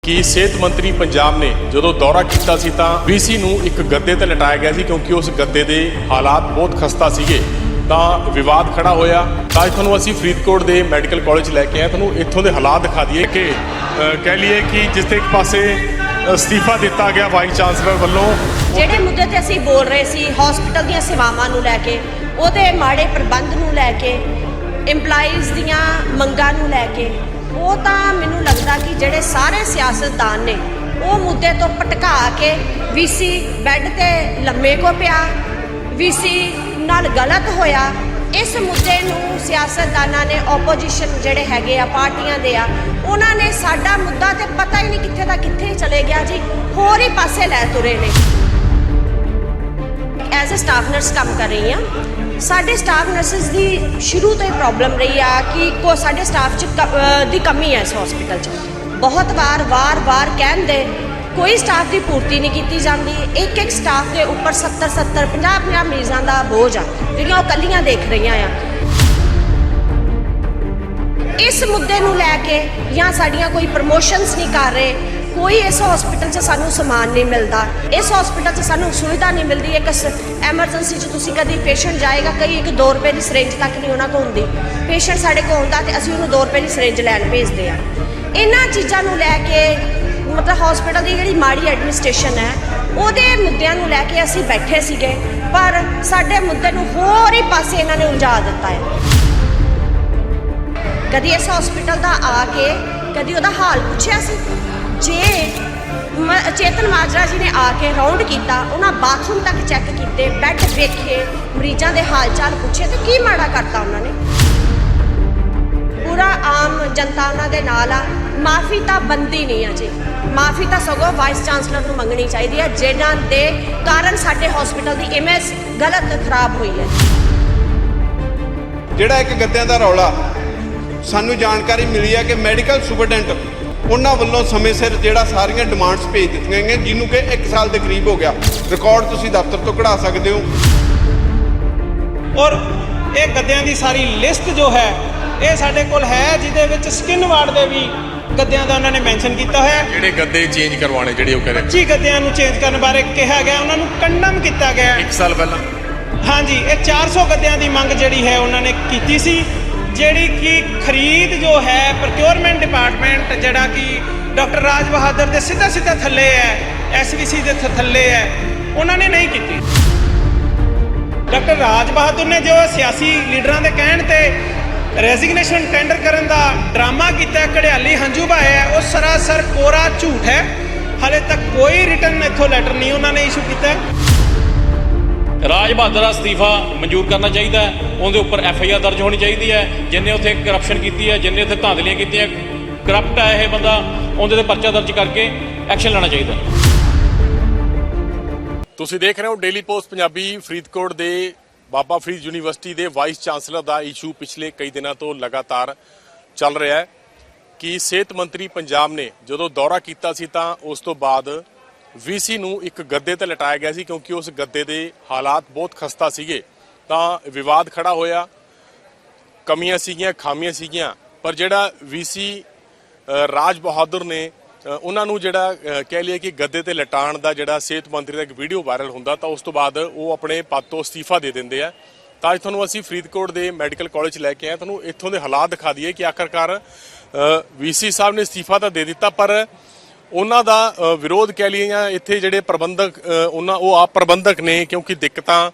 ਕਿ ਸਿਹਤ ਮੰਤਰੀ ਪੰਜਾਬ ਨੇ ਜਦੋਂ ਦੌਰਾ ਕੀਤਾ ਸੀ ਤਾਂ ਵੀਸੀ ਨੂੰ ਇੱਕ ਗੱਦੇ ਤੇ ਲਟਾਇਆ ਗਿਆ ਸੀ ਕਿਉਂਕਿ ਉਸ ਗੱਦੇ ਦੇ ਹਾਲਾਤ ਬਹੁਤ ਖਸਤਾ ਸੀਗੇ। ਤਾਂ ਵਿਵਾਦ ਖੜਾ ਹੋਇਆ। ਤਾਂ ਤੁਹਾਨੂੰ ਅਸੀਂ ਫਰੀਦਕੋਟ ਦੇ ਮੈਡੀਕਲ ਕਾਲਜ ਲੈ ਕੇ ਆਏ, ਤੁਹਾਨੂੰ ਇੱਥੋਂ ਦੇ ਹਾਲਾਤ ਦਿਖਾ ਦਈਏ ਕਿ ਕਹਿ ਲਈਏ ਕਿ ਜਿਸ ਤੇ ਇੱਕ ਪਾਸੇ ਅਸਤੀਫਾ ਦਿੱਤਾ ਗਿਆ ਵਾਈਸ ਚਾਂਸਲਰ ਵੱਲੋਂ। ਜਿਹੜੇ ਮੁੱਦੇ ਤੇ ਅਸੀਂ ਬੋਲ ਰਹੇ ਸੀ ਹਸਪੀਟਲ ਦੀਆਂ ਸੇਵਾਵਾਂ ਨੂੰ ਲੈ ਕੇ, ਉਹਦੇ ਮਾੜੇ ਪ੍ਰਬੰਧ ਨੂੰ ਲੈ ਕੇ, EMPLOYEES ਦੀਆਂ ਮੰਗਾਂ ਨੂੰ ਲੈ ਕੇ, ਉਹ ਤਾਂ ਮੈਨੂੰ ਲੱਗਦਾ ਕਿ ਜਿਹੜੇ ਸਾਰੇ ਸਿਆਸਤਦਾਨ ਨੇ ਉਹ ਮੁੱਦੇ ਤੋਂ ਭਟਕਾ ਕੇ ਵੀਸੀ ਬੈੱਡ ਤੇ ਲੰਮੇ ਕੋ ਪਿਆ, ਵੀਸੀ ਨਾਲ ਗਲਤ ਹੋਇਆ। ਇਸ ਮੁੱਦੇ ਨੂੰ ਸਿਆਸਤਦਾਨਾਂ ਨੇ ਆਪੋਜੀਸ਼ਨ ਜਿਹੜੇ ਹੈਗੇ ਆ ਪਾਰਟੀਆਂ ਦੇ ਆ, ਉਹਨਾਂ ਨੇ ਸਾਡਾ ਮੁੱਦਾ ਤੇ ਪਤਾ ਹੀ ਨਹੀਂ ਕਿੱਥੇ ਦਾ ਕਿੱਥੇ ਚਲੇ ਗਿਆ ਜੀ, ਹੋਰ ਹੀ ਪਾਸੇ ਲੈ ਤੁਰੇ ਨੇ। ਐਜ਼ ਅ ਸਟਾਫ ਨਰਸ ਕੰਮ ਕਰ ਰਹੀ ਹਾਂ। ਸਾਡੇ ਸਟਾਫ ਨਰਸਿਸ ਦੀ ਸ਼ੁਰੂ ਤੋਂ ਹੀ ਪ੍ਰੋਬਲਮ ਰਹੀ ਆ ਕਿ ਸਾਡੇ ਸਟਾਫ 'ਚ ਦੀ ਕਮੀ ਹੈ। ਇਸ ਹਸਪੀਟਲ 'ਚ ਬਹੁਤ ਵਾਰ ਕਹਿੰਦੇ ਕੋਈ ਸਟਾਫ ਦੀ ਪੂਰਤੀ ਨਹੀਂ ਕੀਤੀ ਜਾਂਦੀ। ਇੱਕ ਸਟਾਫ ਦੇ ਉੱਪਰ 70 50 ਮਰੀਜ਼ਾਂ ਦਾ ਬੋਝ ਆ ਜਿਹੜੀਆਂ ਉਹ ਕੱਲੀਆਂ ਦੇਖ ਰਹੀਆਂ ਆ। ਇਸ ਮੁੱਦੇ ਨੂੰ ਲੈ ਕੇ ਜਾਂ ਸਾਡੀਆਂ ਕੋਈ ਪ੍ਰਮੋਸ਼ਨਸ ਨਹੀਂ ਕਰ ਰਹੇ, ਕੋਈ ਇਸ ਹਸਪੀਟਲ 'ਚ ਸਾਨੂੰ ਸਮਾਨ ਨਹੀਂ ਮਿਲਦਾ, ਇਸ ਹਸਪੀਟਲ 'ਚ ਸਾਨੂੰ ਸੁਵਿਧਾ ਨਹੀਂ ਮਿਲਦੀ। ਇੱਕ ਐਮਰਜੈਂਸੀ 'ਚ ਤੁਸੀਂ ਕਦੀ ਪੇਸ਼ੈਂਟ ਜਾਏਗਾ, ਕਈ 2 ਰੁਪਏ ਦੀ ਸਿਰਿੰਜ ਤੱਕ ਨਹੀਂ ਉਹਨਾਂ ਕੋਲ ਹੁੰਦੀ। ਪੇਸ਼ੈਂਟ ਸਾਡੇ ਕੋਲ ਹੁੰਦਾ ਤੇ ਅਸੀਂ ਉਹਨੂੰ 2 ਰੁਪਏ ਦੀ ਸਿਰਿੰਜ ਲੈਣ ਭੇਜਦੇ ਆ। ਇਹਨਾਂ ਚੀਜ਼ਾਂ ਨੂੰ ਲੈ ਕੇ ਮਤਲਬ ਹਸਪੀਟਲ ਦੀ ਜਿਹੜੀ ਮਾੜੀ ਐਡਮਿਨਿਸਟ੍ਰੇਸ਼ਨ ਹੈ ਉਹਦੇ ਮੁੱਦਿਆਂ ਨੂੰ ਲੈ ਕੇ ਅਸੀਂ ਬੈਠੇ ਸੀਗੇ, ਪਰ ਸਾਡੇ ਮੁੱਦੇ ਨੂੰ ਹੋਰ ਹੀ ਪਾਸੇ ਇਹਨਾਂ ਨੇ ਉਲਝਾ ਦਿੱਤਾ ਹੈ। ਕਦੀ ਇਸ ਹਸਪੀਟਲ ਦਾ ਆ ਕੇ ਕਦੀ ਉਹਦਾ ਹਾਲ ਪੁੱਛਿਆ ਸੀ? ਜੇ ਚੇਤਨ ਮਾਜਰਾ ਜੀ ਨੇ ਆ ਕੇ ਰਾਉਂਡ ਕੀਤਾ, ਉਹਨਾਂ ਬਾਥਰੂਮ ਤੱਕ ਚੈੱਕ ਕੀਤੇ, ਬੈੱਡ ਵੇਖੇ, ਮਰੀਜ਼ਾਂ ਦੇ ਹਾਲ ਚਾਲ ਪੁੱਛੇ, ਤੇ ਕੀ ਮਾੜਾ ਕਰਤਾ ਉਹਨਾਂ ਨੇ? ਪੂਰਾ ਆਮ ਜਨਤਾ ਉਹਨਾਂ ਦੇ ਨਾਲ ਆ। ਮਾਫੀ ਤਾਂ ਬੰਦੀ ਨਹੀਂ ਆ ਜੀ, ਮਾਫੀ ਤਾਂ ਸਗੋਂ ਵਾਈਸ ਚਾਂਸਲਰ ਨੂੰ ਮੰਗਣੀ ਚਾਹੀਦੀ ਹੈ, ਜਿਨ੍ਹਾਂ ਦੇ ਕਾਰਨ ਸਾਡੇ ਹਸਪੀਟਲ ਦੀ ਇਮੇਜ ਗਲਤ ਖਰਾਬ ਹੋਈ ਹੈ। ਜਿਹੜਾ ਇੱਕ ਗੱਦਿਆਂ ਦਾ ਰੌਲਾ ਸਾਨੂੰ ਜਾਣਕਾਰੀ ਮਿਲੀ ਹੈ ਕਿ ਮੈਡੀਕਲ ਸੁਪਰਡੈਂਟ ਉਹਨਾਂ ਵੱਲੋਂ ਸਮੇਂ ਸਿਰ ਜਿਹੜਾ ਸਾਰੀਆਂ ਡਿਮਾਂਡਸ ਭੇਜ ਦਿੱਤੀਆਂ ਗਈਆਂ, ਜਿਹਨੂੰ ਕਿ 1 ਸਾਲ ਦੇ ਕਰੀਬ ਹੋ ਗਿਆ। ਰਿਕਾਰਡ ਤੁਸੀਂ ਦਫ਼ਤਰ ਤੋਂ ਕਢਾ ਸਕਦੇ ਹੋ। ਔਰ ਇਹ ਗੱਦਿਆਂ ਦੀ ਸਾਰੀ ਲਿਸਟ ਜੋ ਹੈ ਇਹ ਸਾਡੇ ਕੋਲ ਹੈ, ਜਿਹਦੇ ਵਿੱਚ ਸਕਿਨ ਵਾਰਡ ਦੇ ਵੀ ਗੱਦਿਆਂ ਦਾ ਉਹਨਾਂ ਨੇ ਮੈਂਸ਼ਨ ਕੀਤਾ ਹੋਇਆ। ਜਿਹੜੇ ਗੱਦੇ ਚੇਂਜ ਕਰਵਾਉਣੇ ਜਿਹੜੇ ਉਹ ਕਰੇ 25 ਗੱਦਿਆਂ ਨੂੰ ਚੇਂਜ ਕਰਨ ਬਾਰੇ ਕਿਹਾ ਗਿਆ, ਉਹਨਾਂ ਨੂੰ ਕੰਡਮ ਕੀਤਾ ਗਿਆ 1 ਸਾਲ ਪਹਿਲਾਂ। ਹਾਂਜੀ, ਇਹ 400 ਗੱਦਿਆਂ ਦੀ ਮੰਗ ਜਿਹੜੀ ਹੈ ਉਹਨਾਂ ਨੇ ਕੀਤੀ ਸੀ, ਜਿਹੜੀ ਕਿ ਖਰੀਦ ਜੋ ਹੈ ਪ੍ਰੋਕਿਉਰਮੈਂਟ ਡਿਪਾਰਟਮੈਂਟ ਜਿਹੜਾ ਕਿ ਡਾਕਟਰ ਰਾਜ ਬਹਾਦਰ ਦੇ ਸਿੱਧਾ ਥੱਲੇ ਹੈ, SVC ਦੇ ਥੱਲੇ ਹੈ, ਉਹਨਾਂ ਨੇ ਨਹੀਂ ਕੀਤੀ। ਡਾਕਟਰ ਰਾਜ ਬਹਾਦਰ ਨੇ ਜੋ ਸਿਆਸੀ ਲੀਡਰਾਂ ਦੇ ਕਹਿਣ ਤੇ ਰੈਜ਼ਿਗਨੇਸ਼ਨ ਟੈਂਡਰ ਕਰਨ ਦਾ ਡਰਾਮਾ ਕੀਤਾ, ਘੜਿਆਲੀ ਹੰਝੂ ਬਹਾਇਆ, ਉਹ ਸਰਾਸਰ ਕੋਰਾ ਝੂਠ ਹੈ। ਹਾਲੇ ਤੱਕ ਕੋਈ ਰਿਟਨ ਇੱਥੋਂ ਲੈਟਰ ਨਹੀਂ ਉਹਨਾਂ ਨੇ ਇਸ਼ੂ ਕੀਤਾ। ਰਾਜ ਬਹਾਦਰ ਦਾ ਅਸਤੀਫਾ ਮਨਜ਼ੂਰ ਕਰਨਾ ਚਾਹੀਦਾ ਹੈ, ਉਹਦੇ ਉੱਪਰ FIR ਦਰਜ ਹੋਣੀ ਚਾਹੀਦੀ ਹੈ। ਜਿੰਨੇ ਉੱਥੇ ਕਰਪਸ਼ਨ ਕੀਤੀ ਹੈ, ਜਿੰਨੇ ਉੱਥੇ ਧਾਂਦਲੀਆਂ ਕੀਤੀਆਂ, ਕਰਪਟ ਹੈ ਇਹ ਬੰਦਾ, ਉਹਦੇ ਤੇ ਪਰਚਾ ਦਰਜ ਕਰਕੇ ਐਕਸ਼ਨ ਲੈਣਾ ਚਾਹੀਦਾ। ਤੁਸੀਂ ਦੇਖ ਰਹੇ ਹੋ ਡੇਲੀ ਪੋਸਟ ਪੰਜਾਬੀ। ਫਰੀਦਕੋਟ ਦੇ ਬਾਬਾ ਫਰੀਦ ਯੂਨੀਵਰਸਿਟੀ ਦੇ ਵਾਈਸ ਚਾਂਸਲਰ ਦਾ ਇਸ਼ੂ ਪਿਛਲੇ ਕਈ ਦਿਨਾਂ ਤੋਂ ਲਗਾਤਾਰ ਚੱਲ ਰਿਹਾ ਹੈ ਕਿ ਸਿਹਤ ਮੰਤਰੀ ਪੰਜਾਬ ਨੇ ਜਦੋਂ ਦੌਰਾ ਕੀਤਾ ਸੀ ਤਾਂ ਉਸ ਤੋਂ ਬਾਅਦ ਵੀਸੀ ਨੂੰ ਇੱਕ ਗੱਦੇ ਤੇ ਲਟਾਇਆ ਗਿਆ ਸੀ ਕਿਉਂਕਿ ਉਸ ਗੱਦੇ ਦੇ ਹਾਲਾਤ ਬਹੁਤ ਖਸਤਾ ਸੀਗੇ। ਤਾਂ ਵਿਵਾਦ ਖੜਾ ਹੋਇਆ, ਕਮੀਆਂ ਸੀਗੀਆਂ, ਖਾਮੀਆਂ ਸੀਗੀਆਂ, ਪਰ ਜਿਹੜਾ ਵੀਸੀ ਰਾਜ ਬਹਾਦਰ ਨੇ ਉਹਨਾਂ ਨੂੰ ਜਿਹੜਾ ਕਹਿ ਲਿਆ ਕਿ ਗੱਦੇ ਤੇ ਲਟਾਉਣ ਦਾ ਜਿਹੜਾ ਸਿਹਤ ਮੰਤਰੀ ਦਾ ਇੱਕ ਵੀਡੀਓ ਵਾਇਰਲ ਹੁੰਦਾ ਤਾਂ ਉਸ ਤੋਂ ਬਾਅਦ ਉਹ ਆਪਣੇ ਪਦ ਤੋਂ ਅਸਤੀਫਾ ਦੇ ਦਿੰਦੇ ਆ। ਤਾਂ ਅੱਜ ਤੁਹਾਨੂੰ ਅਸੀਂ ਫਰੀਦਕੋਟ ਦੇ ਮੈਡੀਕਲ ਕਾਲਜ ਲੈ ਕੇ ਆਏ, ਤੁਹਾਨੂੰ ਇੱਥੋਂ ਦੇ ਹਾਲਾਤ ਦਿਖਾ ਦਈਏ ਕਿ ਆਖਰਕਾਰ ਵੀਸੀ ਸਾਹਿਬ ਨੇ ਅਸਤੀਫਾ ਤਾਂ ਦੇ ਦਿੱਤਾ, ਪਰ ਉਹਨਾਂ ਦਾ ਵਿਰੋਧ ਕਹਿ ਲਈਏ ਜਾਂ ਇੱਥੇ ਜਿਹੜੇ ਪ੍ਰਬੰਧਕ ਉਹ ਆਪ ਪ੍ਰਬੰਧਕ ਨੇ, ਕਿਉਂਕਿ ਦਿੱਕਤਾਂ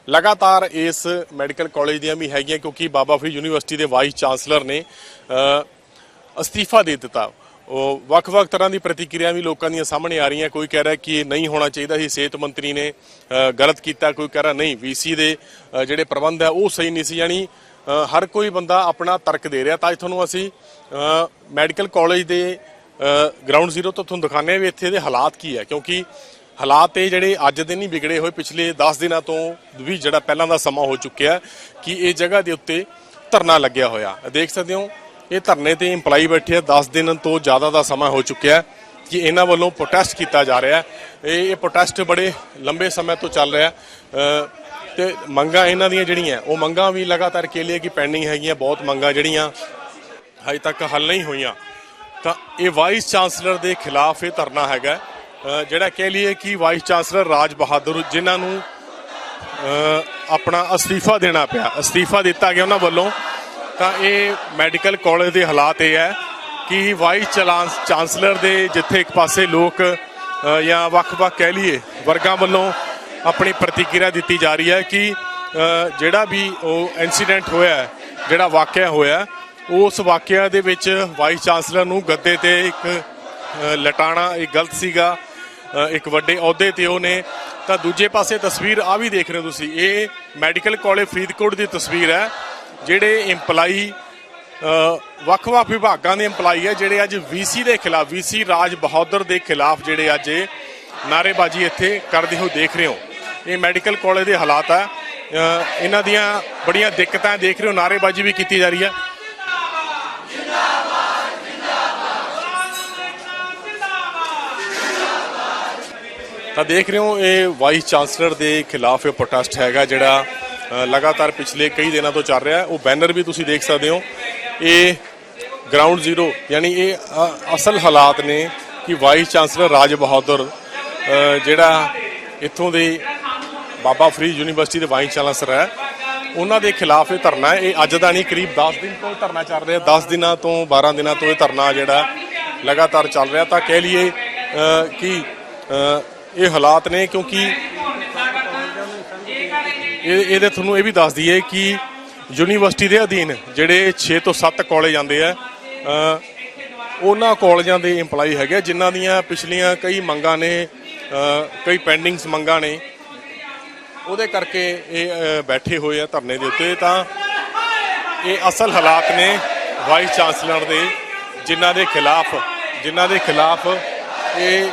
ਲਗਾਤਾਰ ਇਸ ਮੈਡੀਕਲ ਕਾਲਜ ਦੀਆਂ ਵੀ ਹੈਗੀਆਂ ਕਿਉਂਕਿ ਬਾਬਾ ਫਰੀਦ ਯੂਨੀਵਰਸਿਟੀ ਦੇ ਵਾਈਸ ਚਾਂਸਲਰ ਨੇ ਅਸਤੀਫਾ ਦੇ ਦਿੱਤਾ। ਉਹ ਵੱਖ-ਵੱਖ ਤਰ੍ਹਾਂ ਦੀ ਪ੍ਰਤੀਕਿਰਿਆ ਵੀ ਲੋਕਾਂ ਦੀਆਂ ਸਾਹਮਣੇ ਆ ਰਹੀਆਂ। ਕੋਈ ਕਹਿ ਰਿਹਾ ਕਿ ਇਹ ਨਹੀਂ ਹੋਣਾ ਚਾਹੀਦਾ ਸੀ, ਸਿਹਤ ਮੰਤਰੀ ਨੇ ਗਲਤ ਕੀਤਾ, ਕੋਈ ਕਹਿ ਰਿਹਾ ਨਹੀਂ ਵੀਸੀ ਦੇ ਜਿਹੜੇ ਪ੍ਰਬੰਧ ਹੈ ਉਹ ਸਹੀ ਨਹੀਂ ਸੀ। ਯਾਨੀ ਹਰ ਕੋਈ ਬੰਦਾ ਆਪਣਾ ਤਰਕ ਦੇ ਰਿਹਾ। ਤਾਂ ਅੱਜ ਤੁਹਾਨੂੰ ਅਸੀਂ ਮੈਡੀਕਲ ਕਾਲਜ ਦੇ ਗਰਾਊਂਡ ਜ਼ੀਰੋ ਤੋਂ ਤੁਹਾਨੂੰ ਦਿਖਾਉਂਦੇ ਹਾਂ ਵੀ ਇੱਥੇ ਦੇ ਹਾਲਾਤ ਕੀ ਹੈ, ਕਿਉਂਕਿ ਹਾਲਾਤ ਇਹ ਜਿਹੜੇ ਅੱਜ ਦੇ ਨਹੀਂ ਵਿਗੜੇ ਹੋਏ, ਪਿਛਲੇ 10 ਦਿਨਾਂ ਤੋਂ ਵੀ ਜਿਹੜਾ ਪਹਿਲਾਂ ਦਾ ਸਮਾਂ ਹੋ ਚੁੱਕਿਆ ਕਿ ਇਹ ਜਗ੍ਹਾ ਦੇ ਉੱਤੇ ਧਰਨਾ ਲੱਗਿਆ ਹੋਇਆ। ਦੇਖ ਸਕਦੇ ਹੋ ਇਹ ਧਰਨੇ ਤੇ EMPLOYEE ਬੈਠੇ ਆ। 10 ਦਿਨ ਤੋਂ ਜ਼ਿਆਦਾ ਦਾ ਸਮਾਂ ਹੋ ਚੁੱਕਿਆ ਕਿ ਇਹਨਾਂ ਵੱਲੋਂ ਪ੍ਰੋਟੈਸਟ ਕੀਤਾ ਜਾ ਰਿਹਾ। ਇਹ ਪ੍ਰੋਟੈਸਟ ਬੜੇ ਲੰਬੇ ਸਮੇਂ ਤੋਂ ਚੱਲ ਰਿਹਾ ਤੇ ਮੰਗਾਂ ਇਹਨਾਂ ਦੀਆਂ ਜਿਹੜੀਆਂ ਉਹ ਮੰਗਾਂ ਵੀ ਲਗਾਤਾਰ ਕਹਿ ਲਈਏ ਕਿ ਪੈਂਡਿੰਗ ਹੈਗੀਆਂ। ਬਹੁਤ ਮੰਗਾਂ ਜਿਹੜੀਆਂ ਹਜੇ ਤੱਕ ਹੱਲ ਨਹੀਂ ਹੋਈਆਂ। ਤਾਂ ਇਹ ਵਾਈਸ ਚਾਂਸਲਰ ਦੇ ਖਿਲਾਫ ਇਹ ਧਰਨਾ ਹੈਗਾ, ਜਿਹੜਾ ਕਹਿ ਲਈਏ ਕਿ ਵਾਈਸ ਚਾਂਸਲਰ ਰਾਜ ਬਹਾਦਰ ਜਿਨ੍ਹਾਂ ਨੂੰ ਆਪਣਾ ਅਸਤੀਫਾ ਦੇਣਾ ਪਿਆ, ਅਸਤੀਫਾ ਦਿੱਤਾ ਗਿਆ ਉਹਨਾਂ ਵੱਲੋਂ। ਤਾਂ ਇਹ ਮੈਡੀਕਲ ਕਾਲਜ ਦੇ ਹਾਲਾਤ ਇਹ ਹੈ ਕਿ ਵਾਈਸ ਚਾਂਸਲਰ ਦੇ ਜਿੱਥੇ ਇੱਕ ਪਾਸੇ ਲੋਕ ਜਾਂ ਵੱਖ-ਵੱਖ ਕਹਿ ਲਈਏ ਵਰਗਾਂ ਵੱਲੋਂ ਆਪਣੀ ਪ੍ਰਤੀਕਿਰਿਆ ਦਿੱਤੀ ਜਾ ਰਹੀ ਹੈ ਕਿ ਜਿਹੜਾ ਵੀ ਉਹ ਇਨਸੀਡੈਂਟ ਹੋਇਆ, ਜਿਹੜਾ ਵਾਕਿਆ ਹੋਇਆ, ਉਸ ਵਾਕਿਆ ਦੇ ਵਿੱਚ ਵਾਈਸ ਚਾਂਸਲਰ ਨੂੰ ਗੱਦੇ ਤੇ ਇੱਕ ਲਟਾਣਾ ਇਹ ਗਲਤ ਸੀਗਾ, ਇੱਕ ਵੱਡੇ ਅਹੁਦੇ ਤੇ ਉਹਨੇ। ਤਾਂ ਦੂਜੇ ਪਾਸੇ ਤਸਵੀਰ ਆ ਵੀ ਦੇਖ ਰਹੇ ਹੋ ਤੁਸੀਂ, ਇਹ ਮੈਡੀਕਲ ਕਾਲਜ ਫਰੀਦਕੋਟ ਦੀ ਤਸਵੀਰ ਹੈ। ਜਿਹੜੇ ਇੰਪਲਾਈ ਵੱਖ-ਵੱਖ ਵਿਭਾਗਾਂ ਦੇ ਇੰਪਲਾਈ ਹੈ ਜਿਹੜੇ ਅੱਜ ਵੀਸੀ ਦੇ ਖਿਲਾਫ, ਵੀਸੀ ਰਾਜ ਬਹਾਦਰ ਦੇ ਖਿਲਾਫ ਜਿਹੜੇ ਅੱਜ ਨਾਅਰੇਬਾਜ਼ੀ ਇੱਥੇ ਕਰਦੇ ਹੋ ਦੇਖ ਰਹੇ ਹੋ। ਇਹ ਮੈਡੀਕਲ ਕਾਲਜ ਦੇ ਹਾਲਾਤ ਹੈ, ਇਹਨਾਂ ਦੀਆਂ ਬੜੀਆਂ ਦਿੱਕਤਾਂ ਦੇਖ ਰਹੇ ਹੋ, ਨਾਅਰੇਬਾਜ਼ੀ ਵੀ ਕੀਤੀ ਜਾ ਰਹੀ ਹੈ। ਤਾਂ ਦੇਖ ਰਹੇ ਹੋ ਇਹ ਵਾਈਸ ਚਾਂਸਲਰ ਦੇ ਖਿਲਾਫ ਇਹ ਪ੍ਰੋਟੈਸਟ ਹੈਗਾ ਜਿਹੜਾ ਲਗਾਤਾਰ ਪਿਛਲੇ ਕਈ ਦਿਨਾਂ ਤੋਂ ਚੱਲ ਰਿਹਾ ਹੈ। ਉਹ ਬੈਨਰ ਵੀ ਤੁਸੀਂ ਦੇਖ ਸਕਦੇ ਹੋ। ਇਹ ਗਰਾਊਂਡ ਜ਼ੀਰੋ ਯਾਨੀ ਇਹ ਅਸਲ ਹਾਲਾਤ ਨੇ ਕਿ ਵਾਈਸ ਚਾਂਸਲਰ ਰਾਜ ਬਹਾਦਰ ਜਿਹੜਾ ਇੱਥੋਂ ਦੇ ਬਾਬਾ ਫਰੀਦ ਯੂਨੀਵਰਸਿਟੀ ਦੇ ਵਾਈਸ ਚਾਂਸਲਰ ਹੈ, ਉਹਨਾਂ ਦੇ ਖਿਲਾਫ ਇਹ ਧਰਨਾ ਹੈ। ਇਹ ਅੱਜ ਦਾ ਨਹੀਂ, ਕਰੀਬ 10 ਦਿਨ ਤੋਂ ਧਰਨਾ ਚੱਲ ਰਿਹਾ, 10 ਦਿਨਾਂ ਤੋਂ 12 ਦਿਨਾਂ ਤੋਂ ਇਹ ਧਰਨਾ ਜਿਹੜਾ ਲਗਾਤਾਰ ਚੱਲ ਰਿਹਾ। ਤਾਂ ਕਹਿ ਲਈਏ ਕਿ ਇਹ ਹਾਲਾਤ ਨੇ ਕਿਉਂਕਿ ਇਹਦੇ ਤੁਹਾਨੂੰ ਇਹ ਵੀ ਦੱਸ ਦਈਏ ਕਿ ਯੂਨੀਵਰਸਿਟੀ ਦੇ ਅਧੀਨ ਜਿਹੜੇ 6 ਤੋਂ 7 ਕਾਲਜ ਆਉਂਦੇ ਆ, ਉਹਨਾਂ ਕਾਲਜਾਂ ਦੇ ਇੰਪਲਾਈ ਹੈਗੇ ਜਿਨ੍ਹਾਂ ਦੀਆਂ ਪਿਛਲੀਆਂ ਕਈ ਮੰਗਾਂ ਨੇ, ਕਈ ਪੈਂਡਿੰਗਸ ਮੰਗਾਂ ਨੇ, ਉਹਦੇ ਕਰਕੇ ਇਹ ਬੈਠੇ ਹੋਏ ਆ ਧਰਨੇ ਦੇ ਉੱਤੇ। ਤਾਂ ਇਹ ਅਸਲ ਹਾਲਾਤ ਨੇ ਵਾਈਸ ਚਾਂਸਲਰ ਦੇ ਜਿਨ੍ਹਾਂ ਦੇ ਖਿਲਾਫ ਇਹ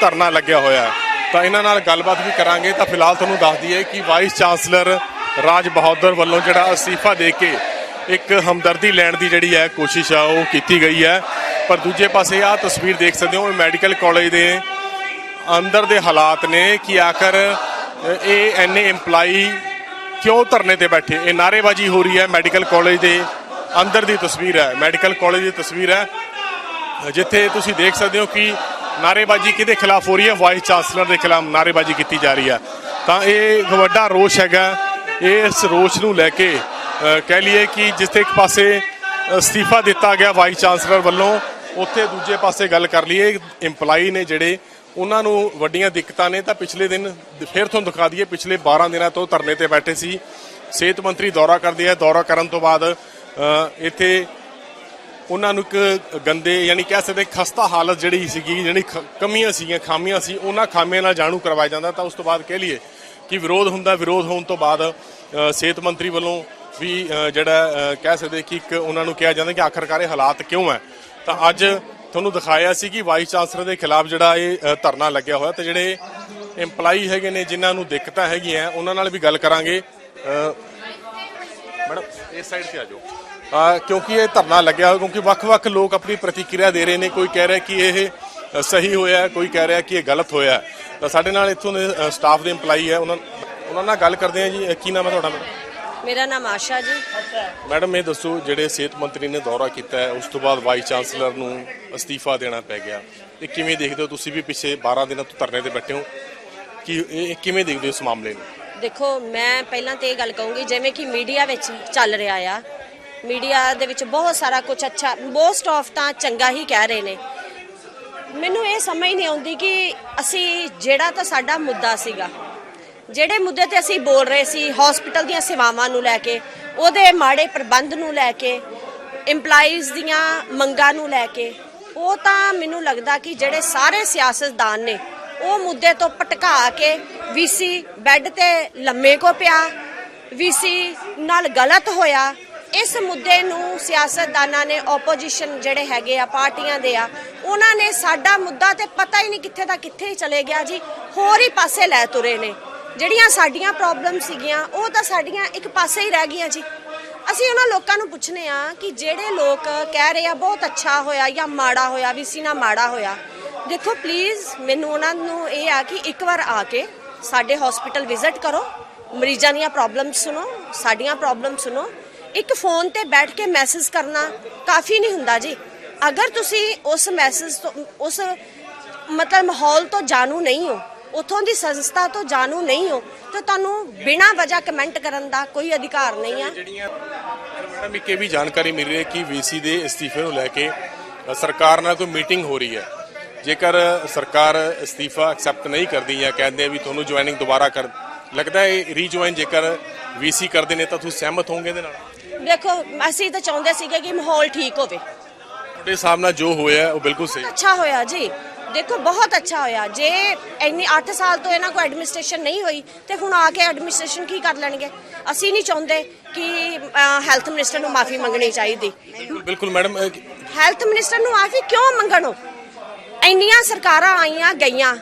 ਧਰਨਾ ਲੱਗਿਆ ਹੋਇਆ ਹੈ। ਤਾਂ ਇਹਨਾਂ ਨਾਲ ਗੱਲਬਾਤ ਵੀ ਕਰਾਂਗੇ। ਤਾਂ ਫਿਲਹਾਲ ਤੁਹਾਨੂੰ ਦੱਸ ਦਈਏ ਕਿ ਵਾਈਸ ਚਾਂਸਲਰ ਰਾਜ ਬਹਾਦਰ ਵੱਲੋਂ ਜਿਹੜਾ ਅਸਤੀਫਾ ਦੇ ਕੇ ਇੱਕ ਹਮਦਰਦੀ ਲੈਣ ਦੀ ਜਿਹੜੀ ਹੈ ਕੋਸ਼ਿਸ਼ ਆ ਉਹ ਕੀਤੀ ਗਈ ਹੈ। ਪਰ ਦੂਜੇ ਪਾਸੇ ਆਹ ਤਸਵੀਰ ਦੇਖ ਸਕਦੇ ਹੋ ਮੈਡੀਕਲ ਕਾਲਜ ਦੇ ਅੰਦਰ ਦੇ ਹਾਲਾਤ ਨੇ ਕਿ ਆਖਰ ਇਹ ਐਨੇ ਇੰਪਲਾਈ ਕਿਉਂ ਧਰਨੇ ਤੇ ਬੈਠੇ। ਇਹ ਨਾਅਰੇਬਾਜ਼ੀ ਹੋ ਰਹੀ ਹੈ ਮੈਡੀਕਲ ਕਾਲਜ ਦੇ ਅੰਦਰ ਦੀ ਤਸਵੀਰ ਹੈ, ਮੈਡੀਕਲ ਕਾਲਜ ਦੀ ਤਸਵੀਰ ਹੈ ਜਿੱਥੇ ਤੁਸੀਂ ਦੇਖ ਸਕਦੇ ਹੋ ਕਿ ਨਾਅਰੇਬਾਜ਼ੀ ਕਿਹਦੇ ਖਿਲਾਫ ਹੋ ਰਹੀ ਹੈ, ਵਾਈਸ ਚਾਂਸਲਰ ਦੇ ਖਿਲਾਫ ਨਾਅਰੇਬਾਜ਼ੀ ਕੀਤੀ ਜਾ ਰਹੀ ਹੈ। ਤਾਂ ਇਹ ਵੱਡਾ ਰੋਸ਼ ਹੈਗਾ। ਇਸ ਰੋਸ਼ ਨੂੰ ਲੈ ਕੇ ਕਹਿ ਲਈਏ ਕਿ ਜਿੱਥੇ ਇੱਕ ਪਾਸੇ ਅਸਤੀਫਾ ਦਿੱਤਾ ਗਿਆ ਵਾਈਸ ਚਾਂਸਲਰ ਵੱਲੋਂ, ਉੱਥੇ ਦੂਜੇ ਪਾਸੇ ਗੱਲ ਕਰ ਲਈਏ ਇੰਪਲਾਈ ਨੇ ਜਿਹੜੇ ਉਹਨਾਂ ਨੂੰ ਵੱਡੀਆਂ ਦਿੱਕਤਾਂ ਨੇ। ਤਾਂ ਪਿਛਲੇ ਦਿਨ ਫਿਰ ਤੁਹਾਨੂੰ ਦਿਖਾ ਦਈਏ, ਪਿਛਲੇ 12 ਦਿਨਾਂ ਤੋਂ ਧਰਨੇ ਤੇ ਬੈਠੇ ਸੀ। ਸਿਹਤ ਮੰਤਰੀ ਦੌਰਾ ਕਰਦੇ ਆ, ਦੌਰਾ ਕਰਨ ਤੋਂ ਬਾਅਦ ਇੱਥੇ ਉਹਨਾਂ ਨੂੰ ਇੱਕ ਗੰਦੇ ਯਾਨੀ ਕਹਿ ਸਕਦੇ ਖਸਤਾ ਹਾਲਤ ਜਿਹੜੀ ਸੀਗੀ, ਜਿਹੜੀ ਕਮੀਆਂ ਸੀਗੀਆਂ, ਖਾਮੀਆਂ ਸੀ, ਉਹਨਾਂ ਖਾਮੀਆਂ ਨਾਲ ਜਾਣੂ ਕਰਵਾਇਆ ਜਾਂਦਾ। ਤਾਂ ਉਸ ਤੋਂ ਬਾਅਦ ਕਹਿ ਲਈਏ ਕਿ ਵਿਰੋਧ ਹੁੰਦਾ, ਵਿਰੋਧ ਹੋਣ ਤੋਂ ਬਾਅਦ ਸਿਹਤ ਮੰਤਰੀ ਵੱਲੋਂ ਵੀ ਜਿਹੜਾ ਕਹਿ ਸਕਦੇ ਕਿ ਇੱਕ ਉਹਨਾਂ ਨੂੰ ਕਿਹਾ ਜਾਂਦਾ ਕਿ ਆਖਰਕਾਰ ਇਹ ਹਾਲਾਤ ਕਿਉਂ ਹੈ। ਤਾਂ ਅੱਜ ਤੁਹਾਨੂੰ ਦਿਖਾਇਆ ਸੀ ਕਿ ਵਾਈਸ ਚਾਂਸਲਰ ਦੇ ਖਿਲਾਫ ਜਿਹੜਾ ਇਹ ਧਰਨਾ ਲੱਗਿਆ ਹੋਇਆ। ਤੇ ਜਿਹੜੇ ਇੰਪਲਾਈ ਹੈਗੇ ਨੇ ਜਿਨ੍ਹਾਂ ਨੂੰ ਦਿੱਕਤਾਂ ਹੈਗੀਆਂ ਉਹਨਾਂ ਨਾਲ ਵੀ ਗੱਲ ਕਰਾਂਗੇ। ਮੈਡਮ ਇਸ ਸਾਈਡ ਤੇ ਆ ਜਾਓ, ਕਿਉਂਕਿ ਇਹ ਧਰਨਾ ਲੱਗਿਆ ਹੋਇਆ, ਕਿਉਂਕਿ ਵੱਖ-ਵੱਖ ਲੋਕ ਆਪਣੀ ਪ੍ਰਤੀਕਿਰਿਆ ਦੇ ਰਹੇ ਨੇ। ਕੋਈ ਕਹਿ ਰਿਹਾ ਕਿ ਇਹ ਸਹੀ ਹੋਇਆ, ਕੋਈ ਕਹਿ ਰਿਹਾ ਕਿ ਇਹ ਗਲਤ ਹੋਇਆ। ਤਾਂ ਸਾਡੇ ਨਾਲ ਇੱਥੋਂ ਦੇ ਸਟਾਫ ਦੇ ਇੰਪਲਾਈ ਹੈ, ਉਹਨਾਂ ਨਾਲ ਗੱਲ ਕਰਦੇ ਆ ਜੀ। ਕੀ ਨਾਮ ਹੈ ਤੁਹਾਡਾ? ਮੇਰਾ ਨਾਮ ਆਸ਼ਾ ਜੀ। ਮੈਡਮ ਇਹ ਦੱਸੋ, ਜਿਹੜੇ ਸਿਹਤ ਮੰਤਰੀ ਨੇ ਦੌਰਾ ਕੀਤਾ ਹੈ ਉਸ ਤੋਂ ਬਾਅਦ ਵਾਈਸ ਚਾਂਸਲਰ ਨੂੰ ਅਸਤੀਫਾ ਦੇਣਾ ਪੈ ਗਿਆ, ਇਹ ਕਿਵੇਂ ਦੇਖਦੇ ਹੋ? ਤੁਸੀਂ ਵੀ ਪਿੱਛੇ 12 ਦਿਨਾਂ ਤੋਂ ਧਰਨੇ ਤੇ ਬੈਠੇ ਹੋ, ਕਿ ਇਹ ਕਿਵੇਂ ਦੇਖਦੇ ਹੋ ਇਸ ਮਾਮਲੇ ਨੂੰ? ਦੇਖੋ, ਮੈਂ ਪਹਿਲਾਂ ਤੇ ਇਹ ਗੱਲ ਕਹੂੰਗੀ, ਜਿਵੇਂ ਕਿ ਮੀਡੀਆ ਵਿੱਚ ਚੱਲ ਰਿਹਾ ਆ, ਮੀਡੀਆ ਦੇ ਵਿੱਚ ਬਹੁਤ ਸਾਰਾ ਕੁਝ ਅੱਛਾ, ਮੋਸਟ ਆਫ ਤਾਂ ਚੰਗਾ ਹੀ ਕਹਿ ਰਹੇ ਨੇ। ਮੈਨੂੰ ਇਹ ਸਮਝ ਨਹੀਂ ਆਉਂਦੀ ਕਿ ਅਸੀਂ ਜਿਹੜਾ ਤਾਂ ਸਾਡਾ ਮੁੱਦਾ ਸੀਗਾ, ਜਿਹੜੇ ਮੁੱਦੇ ਤੇ ਅਸੀਂ ਬੋਲ ਰਹੇ ਸੀ, ਹਸਪੀਟਲ ਦੀਆਂ ਸੇਵਾਵਾਂ ਨੂੰ ਲੈ ਕੇ, ਉਹਦੇ ਮਾੜੇ ਪ੍ਰਬੰਧ ਨੂੰ ਲੈ ਕੇ, ਇੰਪਲਾਈਜ਼ ਦੀਆਂ ਮੰਗਾਂ ਨੂੰ ਲੈ ਕੇ, ਉਹ ਤਾਂ ਮੈਨੂੰ ਲੱਗਦਾ ਕਿ ਜਿਹੜੇ ਸਾਰੇ ਸਿਆਸਤਦਾਨ ਨੇ ਉਹ ਮੁੱਦੇ ਤੋਂ ਭਟਕਾ ਕੇ ਵੀਸੀ ਬੈੱਡ ਤੇ ਲੰਮੇ ਕੋ ਪਿਆ, ਵੀਸੀ ਨਾਲ ਗਲਤ ਹੋਇਆ, ਇਸ ਮੁੱਦੇ ਨੂੰ ਸਿਆਸਤਦਾਨਾਂ ਨੇ, ਆਪੋਜੀਸ਼ਨ ਜਿਹੜੇ ਹੈਗੇ ਆ ਪਾਰਟੀਆਂ ਦੇ ਆ, ਉਹਨਾਂ ਨੇ ਸਾਡਾ ਮੁੱਦਾ ਤੇ ਪਤਾ ਹੀ ਨਹੀਂ ਕਿੱਥੇ ਦਾ ਕਿੱਥੇ ਹੀ ਚਲੇ ਗਿਆ ਜੀ, ਹੋਰ ਹੀ ਪਾਸੇ ਲੈ ਤੁਰੇ ਨੇ। ਜਿਹੜੀਆਂ ਸਾਡੀਆਂ ਪ੍ਰੋਬਲਮ ਸੀਗੀਆਂ ਉਹ ਤਾਂ ਸਾਡੀਆਂ ਇੱਕ ਪਾਸੇ ਹੀ ਰਹਿ ਗਈਆਂ ਜੀ। ਅਸੀਂ ਉਹਨਾਂ ਲੋਕਾਂ ਨੂੰ ਪੁੱਛਨੇ ਆ ਕਿ ਜਿਹੜੇ ਲੋਕ ਕਹਿ ਰਹੇ ਆ ਬਹੁਤ ਅੱਛਾ ਹੋਇਆ ਜਾਂ ਮਾੜਾ ਹੋਇਆ, ਵੀਸੀ ਨਾਲ ਮਾੜਾ ਹੋਇਆ, ਦੇਖੋ ਪਲੀਜ਼ ਮੈਨੂੰ ਉਹਨਾਂ ਨੂੰ ਇਹ ਆ ਕਿ ਇੱਕ ਵਾਰ ਆ ਕੇ ਸਾਡੇ ਹਸਪੀਟਲ ਵਿਜ਼ਿਟ ਕਰੋ, ਮਰੀਜ਼ਾਂ ਦੀਆਂ ਪ੍ਰੋਬਲਮ ਸੁਣੋ, ਸਾਡੀਆਂ ਪ੍ਰੋਬਲਮ ਸੁਣੋ। ਇੱਕ ਫੋਨ ਤੇ ਬੈਠ ਕੇ ਮੈਸੇਜ ਕਰਨਾ ਕਾਫੀ ਨਹੀਂ ਹੁੰਦਾ ਜੀ। ਅਗਰ ਤੁਸੀਂ ਉਸ ਮੈਸੇਜ ਤੋਂ ਉਸ ਮਤਲਬ ਮਾਹੌਲ ਤੋਂ ਜਾਣੂ ਨਹੀਂ ਹੋ, ਉੱਥੋਂ ਦੀ ਸੰਸਥਾ ਤੋਂ ਜਾਣੂ ਨਹੀਂ ਹੋ, ਤਾਂ ਤੁਹਾਨੂੰ ਬਿਨਾਂ ਵਜ੍ਹਾ ਕਮੈਂਟ ਕਰਨ ਦਾ ਕੋਈ ਅਧਿਕਾਰ ਨਹੀਂ ਆ। ਮੈਡਮ ਇੱਕ ਇਹ ਵੀ ਜਾਣਕਾਰੀ ਮਿਲ ਰਹੀ ਹੈ ਕਿ ਵੀਸੀ ਦੇ ਅਸਤੀਫੇ ਨੂੰ ਲੈ ਕੇ ਸਰਕਾਰ ਨਾਲ ਕੋਈ ਮੀਟਿੰਗ ਹੋ ਰਹੀ ਹੈ। ਜੇਕਰ ਸਰਕਾਰ ਅਸਤੀਫਾ ਐਕਸੈਪਟ ਨਹੀਂ ਕਰਦੀ ਜਾਂ ਕਹਿੰਦੇ ਵੀ ਤੁਹਾਨੂੰ ਜੁਆਇਨਿੰਗ ਦੁਬਾਰਾ ਕਰ ਲੱਗਦਾ ਹੈ ਰੀਜੁਆਇਨ ਜੇਕਰ ਵੀਸੀ ਕਰਦੇ ਨੇ ਤਾਂ ਤੁਸੀਂ ਸਹਿਮਤ ਹੋਵੋਗੇ ਇਹਦੇ ਨਾਲ? ਦੇਖੋ ਅਸੀਂ ਤਾਂ ਚਾਹੁੰਦੇ ਸੀਗੇ ਕਿ ਮਾਹੌਲ ਠੀਕ ਹੋਵੇ। ਤੁਹਾਡੇ ਹਿਸਾਬ ਨਾਲ ਜੋ ਹੋਇਆ ਉਹ ਬਿਲਕੁਲ ਸਹੀ। ਅੱਛਾ ਹੋਇਆ ਜੀ, ਦੇਖੋ ਬਹੁਤ ਅੱਛਾ ਹੋਇਆ। ਜੇ ਇੰਨੀ 8 ਸਾਲ ਤੋਂ ਇਹਨਾਂ ਕੋਲ ਐਡਮਿਨਿਸਟ੍ਰੇਸ਼ਨ ਨਹੀਂ ਹੋਈ ਤੇ ਹੁਣ ਆ ਕੇ ਐਡਮਿਨਿਸਟ੍ਰੇਸ਼ਨ ਕੀ ਕਰ ਲੈਣਗੇ? ਅਸੀਂ ਨਹੀਂ ਚਾਹੁੰਦੇ ਕਿ ਹੈਲਥ ਮਿਨਿਸਟਰ ਨੂੰ ਮਾਫੀ ਮੰਗਣੀ ਚਾਹੀਦੀ। ਬਿਲਕੁਲ ਮੈਡਮ, ਹੈਲਥ ਮਿਨਿਸਟਰ ਨੂੰ ਮਾਫੀ ਕਿਉਂ ਮੰਗਣੋ? ਇੰਨੀਆਂ ਸਰਕਾਰਾਂ ਆਈਆਂ ਗਈਆਂ,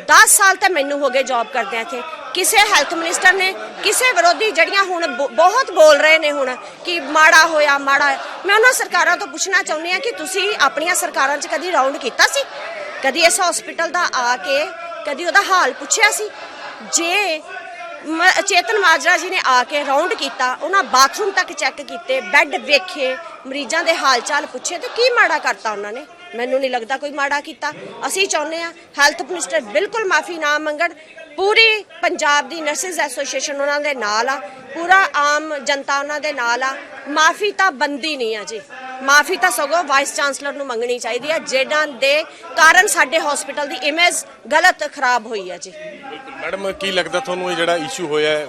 10 ਸਾਲ ਤਾਂ ਮੈਨੂੰ ਹੋ ਗਏ ਜੌਬ ਕਰਦਿਆਂ ਇੱਥੇ। ਕਿਸੇ ਹੈਲਥ ਮਿਨਿਸਟਰ ਨੇ ਕਿਸੇ ਵਿਰੋਧੀ ਜਿਹੜੀਆਂ ਹੁਣ ਬਹੁਤ ਬੋਲ ਰਹੇ ਨੇ ਹੁਣ ਕਿ ਮਾੜਾ ਹੋਇਆ ਮਾੜਾ, ਮੈਂ ਉਹਨਾਂ ਸਰਕਾਰਾਂ ਤੋਂ ਪੁੱਛਣਾ ਚਾਹੁੰਦੀ ਹਾਂ ਕਿ ਤੁਸੀਂ ਆਪਣੀਆਂ ਸਰਕਾਰਾਂ 'ਚ ਕਦੀ ਰਾਉਂਡ ਕੀਤਾ ਸੀ? ਕਦੀ ਇਸ ਹਸਪੀਟਲ ਦਾ ਆ ਕੇ ਕਦੀ ਉਹਦਾ ਹਾਲ ਪੁੱਛਿਆ ਸੀ? ਜੇ ਚੇਤਨ ਮਾਜਰਾ ਜੀ ਨੇ ਆ ਕੇ ਰਾਉਂਡ ਕੀਤਾ, ਉਹਨਾਂ ਬਾਥਰੂਮ ਤੱਕ ਚੈੱਕ ਕੀਤੇ, ਬੈੱਡ ਵੇਖੇ, ਮਰੀਜ਼ਾਂ ਦੇ ਹਾਲ ਚਾਲ ਪੁੱਛੇ, ਤੇ ਕੀ ਮਾੜਾ ਕਰਤਾ ਉਹਨਾਂ ਨੇ? ਮੈਨੂੰ ਨਹੀਂ ਲੱਗਦਾ ਕੋਈ ਮਾੜਾ ਕੀਤਾ। ਅਸੀਂ ਚਾਹੁੰਦੇ ਹਾਂ ਹੈਲਥ ਮਿਨਿਸਟਰ ਬਿਲਕੁਲ ਮਾਫੀ ਨਾ ਮੰਗਣ। ਪੂਰੀ ਪੰਜਾਬ ਦੀ ਨਰਸਿਸ ਐਸੋਸੀਏਸ਼ਨ ਉਹਨਾਂ ਦੇ ਨਾਲ ਆ, ਪੂਰਾ ਆਮ ਜਨਤਾ ਉਹਨਾਂ ਦੇ ਨਾਲ ਆ। ਮਾਫੀ ਤਾਂ ਬੰਦੀ ਨਹੀਂ ਆ ਜੀ, ਮਾਫੀ ਤਾਂ ਸਗੋਂ ਵਾਈਸ ਚਾਂਸਲਰ ਨੂੰ ਮੰਗਣੀ ਚਾਹੀਦੀ ਹੈ, ਜਿਨ੍ਹਾਂ ਦੇ ਕਾਰਨ ਸਾਡੇ ਹਸਪੀਟਲ ਦੀ ਇਮੇਜ ਗਲਤ ਖਰਾਬ ਹੋਈ ਹੈ ਜੀ। ਬਿਲਕੁਲ ਮੈਡਮ, ਕੀ ਲੱਗਦਾ ਤੁਹਾਨੂੰ ਇਹ ਜਿਹੜਾ ਇਸ਼ੂ ਹੋਇਆ,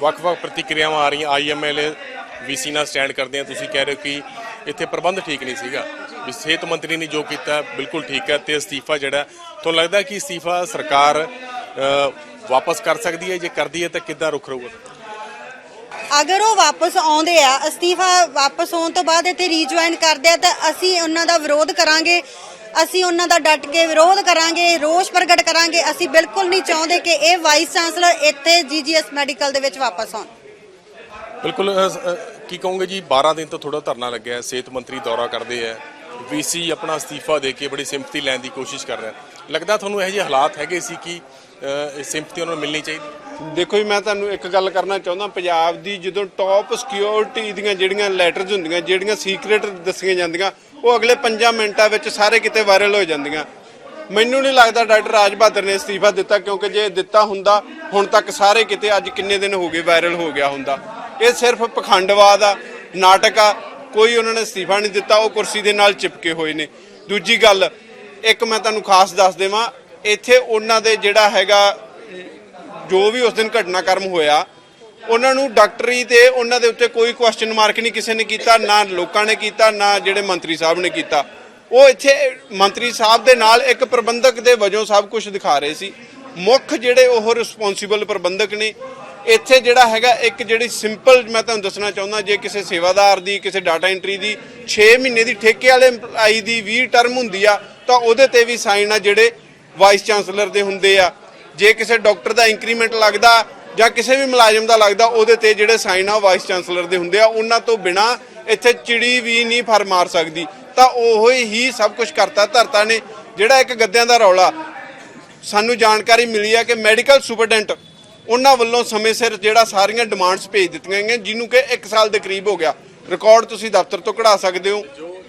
ਵੱਖ-ਵੱਖ ਪ੍ਰਤੀਕਿਰਿਆਵਾਂ ਆ ਰਹੀਆਂ, ਆਈਐਮਐਲ ਵੀਸੀ ਨਾਲ ਸਟੈਂਡ ਕਰਦੇ ਆ, ਤੁਸੀਂ ਕਹਿ ਰਹੇ ਹੋ ਕਿ ਇੱਥੇ ਪ੍ਰਬੰਧ ਠੀਕ ਨਹੀਂ ਸੀਗਾ, ਵੀ ਸਿਹਤ ਮੰਤਰੀ ਨੇ ਜੋ ਕੀਤਾ ਬਿਲਕੁਲ ਠੀਕ ਹੈ, ਤੇ ਅਸਤੀਫਾ ਜਿਹੜਾ ਤੁਹਾਨੂੰ ਲੱਗਦਾ ਕਿ ਅਸਤੀਫਾ ਸਰਕਾਰ ਵਾਪਸ ਕਰ ਸਕਦੀ ਹੈ? ਜੇ ਕਰਦੀ ਹੈ ਤਾਂ ਕਿੱਦਾਂ ਰੁਖ ਰਹੂਗਾ? ਅਗਰ ਉਹ ਵਾਪਸ ਆਉਂਦੇ ਆ, ਅਸਤੀਫਾ ਵਾਪਸ ਆਉਣ ਤੋਂ ਬਾਅਦ ਇੱਥੇ ਰੀਜੁਆਇਨ ਕਰਦੇ ਆ, ਤਾਂ ਅਸੀਂ ਉਹਨਾਂ ਦਾ ਵਿਰੋਧ ਕਰਾਂਗੇ। ਅਸੀਂ ਉਹਨਾਂ ਦਾ ਡਟ ਕੇ ਵਿਰੋਧ ਕਰਾਂਗੇ, ਰੋਸ ਪ੍ਰਗਟ ਕਰਾਂਗੇ। ਅਸੀਂ ਬਿਲਕੁਲ ਨਹੀਂ ਚਾਹੁੰਦੇ ਕਿ ਇਹ ਵਾਈਸ ਚਾਂਸਲਰ ਇੱਥੇ ਜੀਜੀਐਸ ਮੈਡੀਕਲ ਦੇ ਵਿੱਚ ਵਾਪਸ ਆਉਣ। ਬਿਲਕੁਲ, ਕੀ ਕਹੋਗੇ ਜੀ? 12 ਦਿਨ ਤੋਂ ਥੋੜਾ ਧਰਨਾ ਲੱਗਿਆ, ਸਿਹਤ ਮੰਤਰੀ ਦੌਰਾ ਕਰਦੇ ਆ, ਵੀਸੀ ਆਪਣਾ ਅਸਤੀਫਾ ਦੇ ਕੇ ਬੜੀ ਸਿੰਪਥੀ ਲੈਣ ਦੀ ਕੋਸ਼ਿਸ਼ ਕਰ ਰਿਹਾ। ਲੱਗਦਾ ਤੁਹਾਨੂੰ ਇਹੋ ਜਿਹੇ ਹਾਲਾਤ ਹੈਗੇ ਸੀ ਕਿ ਸਿੰਪਥੀ ਉਹਨਾਂ ਨੂੰ ਮਿਲਣੀ ਚਾਹੀਦੀ? ਦੇਖੋ ਜੀ, ਮੈਂ ਤੁਹਾਨੂੰ ਇੱਕ ਗੱਲ ਕਰਨਾ ਚਾਹੁੰਦਾ। ਪੰਜਾਬ ਦੀ ਜਦੋਂ ਟੌਪ ਸਿਕਿਉਰਿਟੀ ਦੀਆਂ ਜਿਹੜੀਆਂ ਲੈਟਰਸ ਹੁੰਦੀਆਂ, ਜਿਹੜੀਆਂ ਸੀਕ੍ਰੇਟ ਦੱਸੀਆਂ ਜਾਂਦੀਆਂ, ਉਹ ਅਗਲੇ 5 ਮਿੰਟਾਂ ਵਿੱਚ ਸਾਰੇ ਕਿਤੇ ਵਾਇਰਲ ਹੋ ਜਾਂਦੀਆਂ। ਮੈਨੂੰ ਨਹੀਂ ਲੱਗਦਾ ਡਾਕਟਰ ਰਾਜ ਬਹਾਦਰ ਨੇ ਅਸਤੀਫਾ ਦਿੱਤਾ, ਕਿਉਂਕਿ ਜੇ ਦਿੱਤਾ ਹੁੰਦਾ ਹੁਣ ਤੱਕ ਸਾਰੇ ਕਿਤੇ ਅੱਜ ਕਿੰਨੇ ਦਿਨ ਹੋ ਗਏ ਵਾਇਰਲ ਹੋ ਗਿਆ ਹੁੰਦਾ। ਇਹ ਸਿਰਫ ਪਖੰਡਵਾਦ ਆ, ਨਾਟਕ ਆ। ਕੋਈ ਉਹਨਾਂ ਨੇ ਅਸਤੀਫਾ ਨਹੀਂ ਦਿੱਤਾ, ਉਹ ਕੁਰਸੀ ਦੇ ਨਾਲ ਚਿਪਕੇ ਹੋਏ ਨੇ। ਦੂਜੀ ਗੱਲ, ਇੱਕ ਮੈਂ ਤੁਹਾਨੂੰ ਖਾਸ ਦੱਸ ਦੇਵਾਂ, ਇੱਥੇ ਉਹਨਾਂ ਦੇ ਜਿਹੜਾ ਹੈਗਾ ਜੋ ਵੀ ਉਸ ਦਿਨ ਘਟਨਾਕ੍ਰਮ ਹੋਇਆ, ਉਹਨਾਂ ਨੂੰ ਡਾਕਟਰੀ ਤੇ ਉਹਨਾਂ ਦੇ ਉੱਤੇ ਕੋਈ ਕੁਐਸਚਨ ਮਾਰਕ ਨਹੀਂ ਕਿਸੇ ਨੇ ਕੀਤਾ, ਨਾ ਲੋਕਾਂ ਨੇ ਕੀਤਾ, ਨਾ ਜਿਹੜੇ ਮੰਤਰੀ ਸਾਹਿਬ ਨੇ ਕੀਤਾ। ਉਹ ਇੱਥੇ ਮੰਤਰੀ ਸਾਹਿਬ ਦੇ ਨਾਲ ਇੱਕ ਪ੍ਰਬੰਧਕ ਦੇ ਵਜੋਂ ਸਭ ਕੁਝ ਦਿਖਾ ਰਹੇ ਸੀ। ਮੁੱਖ ਜਿਹੜੇ ਉਹ ਰਿਸਪੌਂਸਿਬਲ ਪ੍ਰਬੰਧਕ ਨੇ ਇੱਥੇ ਜਿਹੜਾ ਹੈਗਾ, ਇੱਕ ਜਿਹੜੀ ਸਿੰਪਲ ਮੈਂ ਤੁਹਾਨੂੰ ਦੱਸਣਾ ਚਾਹੁੰਦਾ, ਜੇ ਕਿਸੇ ਸੇਵਾਦਾਰ ਦੀ, ਕਿਸੇ ਡਾਟਾ ਐਂਟਰੀ ਦੀ 6 ਮਹੀਨੇ ਦੀ ਠੇਕੇ ਵਾਲੇ EMPLOYEE ਦੀ 20 ਟਰਮ ਹੁੰਦੀ ਆ, ਤਾਂ ਉਹਦੇ ਤੇ ਵੀ ਸਾਈਨ ਆ ਜਿਹੜੇ ਵਾਈਸ ਚਾਂਸਲਰ ਦੇ ਹੁੰਦੇ ਆ। ਜੇ ਕਿਸੇ ਡਾਕਟਰ ਦਾ ਇੰਕਰੀਮੈਂਟ ਲੱਗਦਾ ਜਾਂ ਕਿਸੇ ਵੀ ਮੁਲਾਜ਼ਮ ਦਾ ਲੱਗਦਾ, ਉਹਦੇ ਤੇ ਜਿਹੜੇ ਸਾਈਨ ਆ ਵਾਈਸ ਚਾਂਸਲਰ ਦੇ ਹੁੰਦੇ ਆ। ਉਹਨਾਂ ਤੋਂ ਬਿਨਾ ਇੱਥੇ ਚਿੜੀ ਵੀ ਨਹੀਂ ਫਰ ਮਾਰ ਸਕਦੀ। ਤਾਂ ਉਹ ਹੀ ਸਭ ਕੁਝ ਕਰਤਾ ਧਰਤਾ ਨੇ। ਜਿਹੜਾ ਇੱਕ ਗੱਦਿਆਂ ਦਾ ਰੌਲਾ ਸਾਨੂੰ ਜਾਣਕਾਰੀ ਮਿਲੀ ਹੈ ਕਿ ਮੈਡੀਕਲ ਸੁਪਰਡੈਂਟ ਉਹਨਾਂ ਵੱਲੋਂ ਸਮੇਂ ਸਿਰ ਜਿਹੜਾ ਸਾਰੀਆਂ ਡਿਮਾਂਡਸ ਭੇਜ ਦਿੱਤੀਆਂ ਗਈਆਂ, ਜਿਹਨੂੰ ਕਿ 1 ਸਾਲ ਦੇ ਕਰੀਬ ਹੋ ਗਿਆ। ਰਿਕਾਰਡ ਤੁਸੀਂ ਦਫ਼ਤਰ ਤੋਂ ਕਢਾ ਸਕਦੇ ਹੋ।